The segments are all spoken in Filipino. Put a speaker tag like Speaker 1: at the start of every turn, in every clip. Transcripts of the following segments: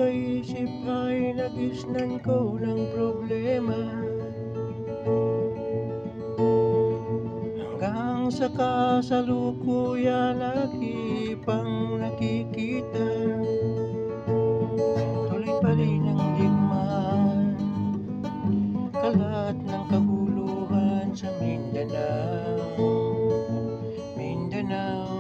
Speaker 1: pagkakaisip ay nagisnan ko ng problema, hanggang sa kasalukuyan lagi pang nakikita. Tuloy pa rin ang digmaan, kalat ng kaguluhan sa Mindanao, Mindanao.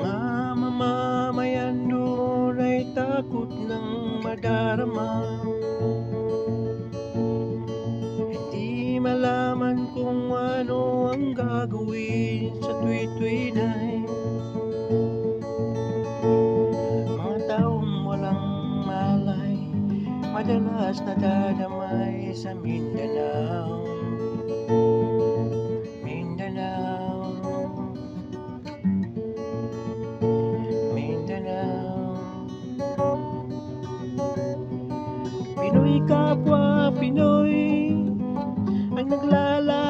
Speaker 1: Mga mamamayan doon ay takot ng madarama, hindi malaman kung ano ang gagawin sa tuwi-tuwinay. Mga taong walang malay, madalas nadadamay sa Mindanao, Mindanao, Mindanao. Pinoy kapwa Pinoy ang naglalakad